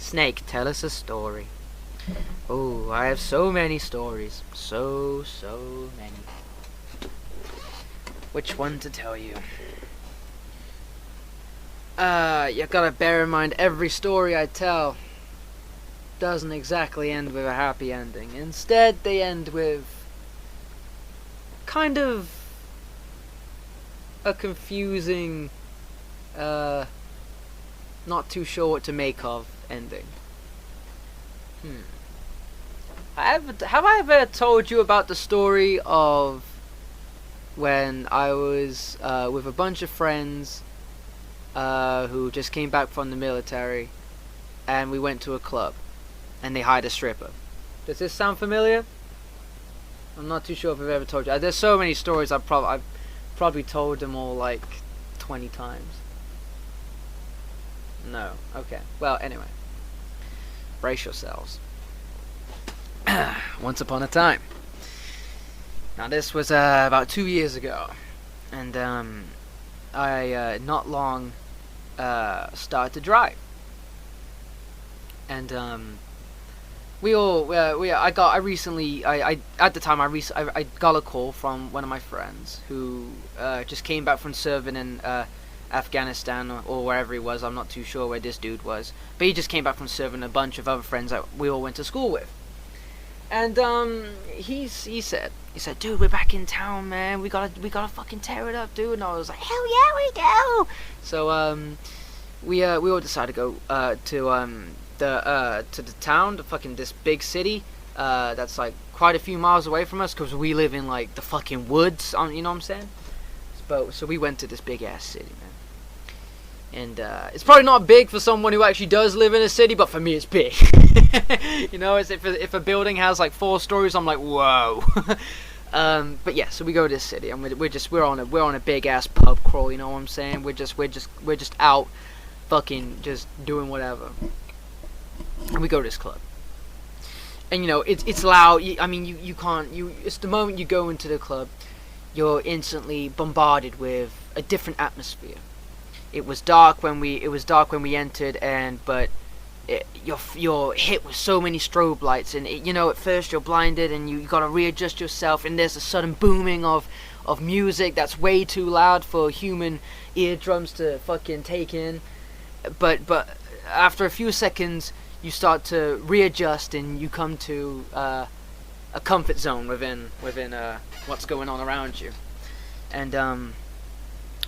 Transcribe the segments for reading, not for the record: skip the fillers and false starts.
Snake, tell us a story. Oh, I have so many stories. So many. Which one to tell you? You gotta bear in mind, every story I tell doesn't exactly end with a happy ending. Instead, they end with kind of a confusing, not too sure what to make of ending. Have I ever told you about the story of when I was with a bunch of friends who just came back from the military, and we went to a club and they hired a stripper? Does this sound familiar? I'm not too sure if I've ever told you. There's so many stories. I've probably told them all like 20 times. No. Okay. Well, anyway. Brace yourselves. Once upon a time. Now this was about 2 years ago, and I not long started to drive, and I at the time I got a call from one of my friends who just came back from serving in Afghanistan or wherever he was. I'm not too sure where this dude was, but he just came back from serving a bunch of other friends that we all went to school with. And he said, dude, we're back in town, man. We gotta fucking tear it up, dude. And I was like, hell yeah, we do. So we all decided to go to the town, to fucking this big city that's like quite a few miles away from us, because we live in like the fucking woods. You know what I'm saying? So we went to this big ass city, man. And it's probably not big for someone who actually does live in a city, but for me it's big. You know, as if a building has like 4 stories, I'm like, whoa. But yeah, so we go to this city, and we're on a big ass pub crawl. You know what I'm saying? We're just out, fucking just doing whatever. And we go to this club, and you know it's loud. I mean, you can't. It's the moment you go into the club, you're instantly bombarded with a different atmosphere. It was dark when we entered, but you're hit with so many strobe lights, and you know, at first you're blinded and you gotta readjust yourself, and there's a sudden booming of music that's way too loud for human eardrums to fucking take in. But after a few seconds, you start to readjust and you come to a comfort zone within what's going on around you. And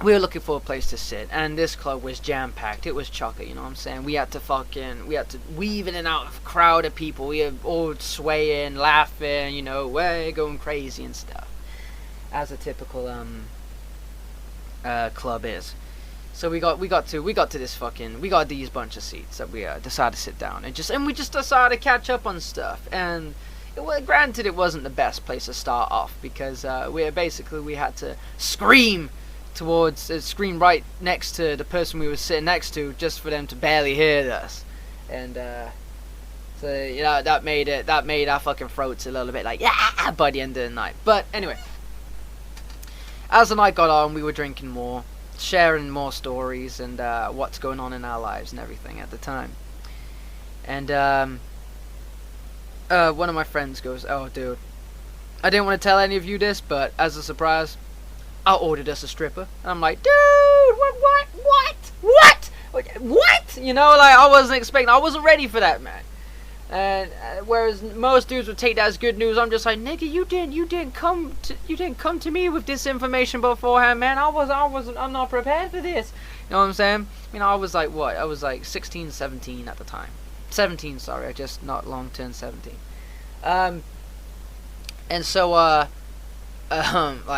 we were looking for a place to sit, and this club was jam-packed. It was chocker, you know what I'm saying? We had to weave in and out of a crowd of people. We were all swaying, laughing, you know, way going crazy and stuff, as a typical club is. So we got these bunch of seats that we decided to sit down, and we just decided to catch up on stuff. And granted, it wasn't the best place to start off, because we had to scream right next to the person we were sitting next to, just for them to barely hear us. And so you know, that made our fucking throats a little bit like, yeah, by the end of the night. But anyway, as the night got on, we were drinking more, sharing more stories, and what's going on in our lives and everything at the time. And one of my friends goes, "Oh, dude, I didn't want to tell any of you this, but as a surprise, I ordered us a stripper." And I'm like, dude, what? You know, like, I wasn't ready for that, man. And whereas most dudes would take that as good news, I'm just like, nigga, you didn't come to me with this information beforehand, man. I'm not prepared for this. You know what I'm saying? You know, I was like, what? I was like 16, 17 at the time. 17, sorry, I just not long turned 17. And so like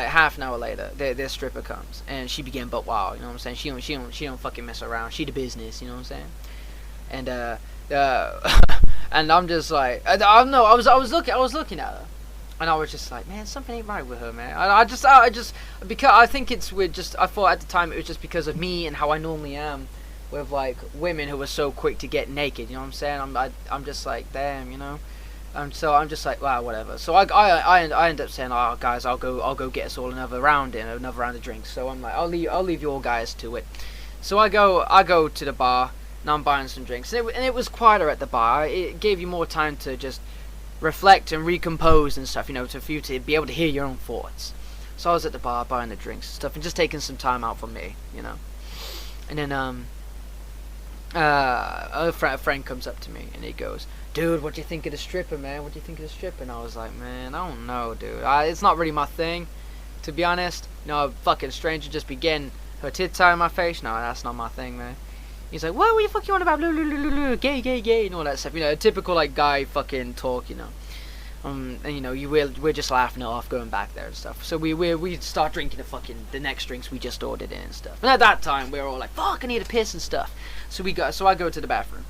half an hour later, this stripper comes, and she began butt wild. You know what I'm saying? She don't fucking mess around. She the business. You know what I'm saying? And and I'm just like, I don't know. I was looking at her, and I was just like, man, something ain't right with her, man. I just because I think it's weird. I thought at the time it was just because of me and how I normally am with like women who are so quick to get naked. You know what I'm saying? I'm just like, damn, you know. So I'm just like, wow, whatever. So I end up saying, oh guys, I'll go get us all another round of drinks. So I'm like, I'll leave you all guys to it. So I go to the bar, Now I'm buying some drinks, and it was quieter at the bar. It gave you more time to just reflect and recompose and stuff, you know, for you to be able to hear your own thoughts. So I was at the bar buying the drinks and stuff, and just taking some time out for me, you know. And then a friend comes up to me and he goes, "Dude, what do you think of the stripper, man? What do you think of the stripper?" And I was like, "Man, I don't know, dude. It's not really my thing, to be honest. You know, a fucking stranger just be getting her tits out of my face. No, that's not my thing, man." He's like, "What were you fucking on about? Gay, gay, gay," and all that stuff. You know, typical like guy fucking talk. You know, and you know, we're just laughing it off, going back there and stuff. So we start drinking the next drinks we just ordered in and stuff. And at that time, we were all like, "Fuck, I need a piss and stuff." So I go to the bathroom.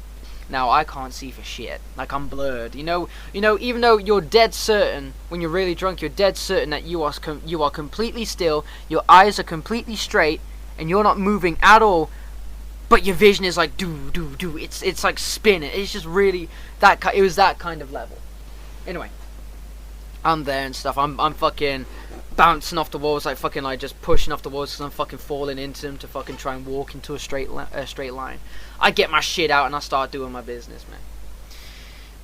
Now I can't see for shit. Like, I'm blurred. You know. Even though you're dead certain when you're really drunk, you're dead certain that you are completely still. Your eyes are completely straight, and you're not moving at all. But your vision is like do. It's like spinning. It's just really it was that kind of level. Anyway, I'm there and stuff. I'm fucking bouncing off the walls, like fucking like just pushing off the walls because I'm fucking falling into them to fucking try and walk into a straight line. I get my shit out and I start doing my business, man.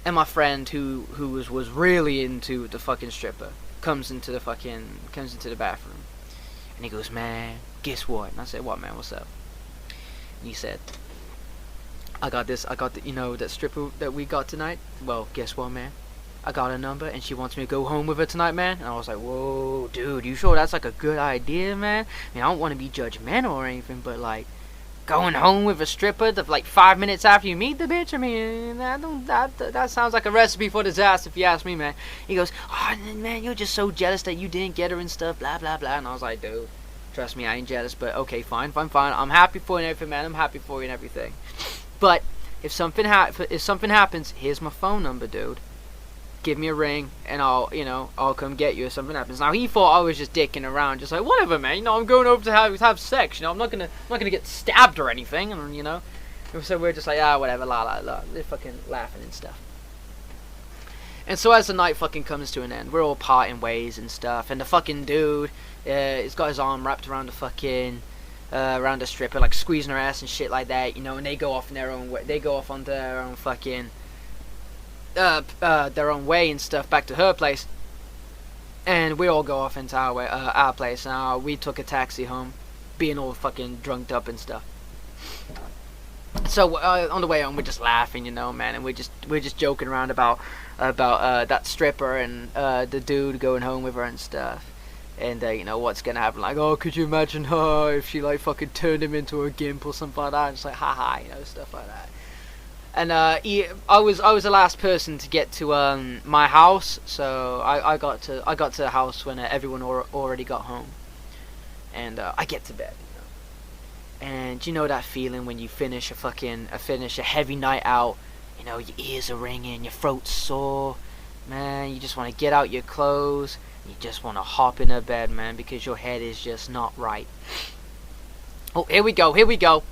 And my friend who was really into the fucking stripper comes into the bathroom, and he goes, "Man, guess what?" And I said, "What, man? What's up?" And he said, I got that stripper that we got tonight. Well, guess what, man? I got her number, and she wants me to go home with her tonight, man." And I was like, "Whoa, dude, you sure that's like a good idea, man? I mean, I don't want to be judgmental or anything, but like, going home with a stripper like 5 minutes after you meet the bitch? I mean, that sounds like a recipe for disaster, if you ask me, man." He goes, "Oh, man, you're just so jealous that you didn't get her and stuff, blah blah blah." And I was like, "Dude, trust me, I ain't jealous, but okay, fine. I'm happy for you and everything, man. I'm happy for you and everything. But if something happens, here's my phone number, dude. Give me a ring, and I'll come get you if something happens." Now he thought I was just dicking around, just like, whatever, man. You know, I'm going over to have sex. You know, I'm not gonna get stabbed or anything, and you know. So we're just like, whatever, la la la. They're fucking laughing and stuff. And so as the night fucking comes to an end, we're all parting ways and stuff, and the fucking dude, he's got his arm wrapped around the fucking, around the stripper, like squeezing her ass and shit like that, you know, and they go off in their own way. They go off on their own fucking, their own way and stuff back to her place, and we all go off into our place. Now we took a taxi home, being all fucking drunked up and stuff. So on the way home, we're just laughing, you know, man, and we're just joking around about that stripper and the dude going home with her and stuff, and you know what's gonna happen. Like, "Oh, could you imagine her if she like fucking turned him into a gimp or something like that?" And it's like, haha, you know, stuff like that. And I was the last person to get to my house, so I got to the house when everyone already got home, and I get to bed. And you know that feeling when you finish a heavy night out, you know, your ears are ringing, your throat's sore, man, you just want to get out your clothes, you just want to hop in a bed, man, because your head is just not right. Oh, here we go.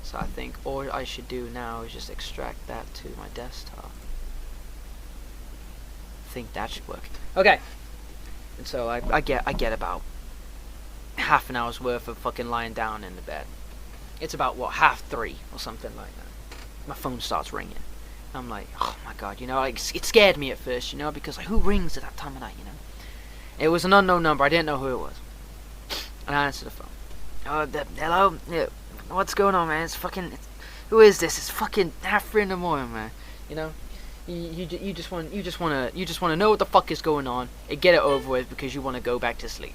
So I think all I should do now is just extract that to my desktop. I think that should work. Okay. And so I get about half an hour's worth of fucking lying down in the bed. It's about 2:30 or something like that. My phone starts ringing. I'm like, oh my god, you know, like, it scared me at first, you know, because like, who rings at that time of night, you know? It was an unknown number. I didn't know who it was, and I answered the phone. Hello, yeah, what's going on, man? Who is this? It's fucking 3:30 in the morning, man. You know, you just want to know what the fuck is going on and get it over with because you want to go back to sleep.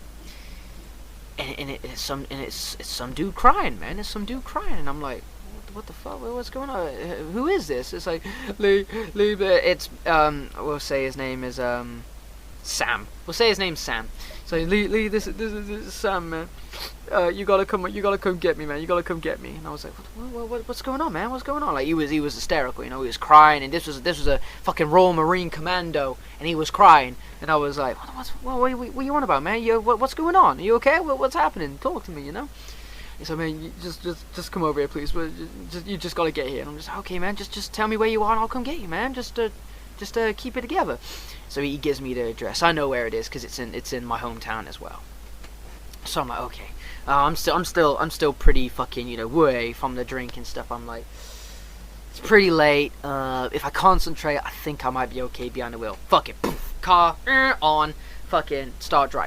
And it's some dude crying, man. It's some dude crying, and I'm like, what the fuck? What's going on? Who is this? It's like Lee. It's we'll say his name is Sam. We'll say his name's Sam. So Lee, this is Sam, man. You gotta come get me, man. You gotta come get me. And I was like, what's going on, man? What's going on? Like he was hysterical, you know. He was crying, and this was a fucking Royal Marine Commando, and he was crying, and I was like, what are you on about, man? What's going on? Are you okay? What's happening? Talk to me, you know. And so, man, you just come over here, please. You just gotta get here. And I'm just okay, man. Just tell me where you are, and I'll come get you, man. Just keep it together. So he gives me the address. I know where it is because it's in my hometown as well. So I'm like, okay, I'm still pretty fucking, you know, way from the drink and stuff. I'm like, it's pretty late. If I concentrate, I think I might be okay behind the wheel. Fuck it. Car on. Fucking start drive.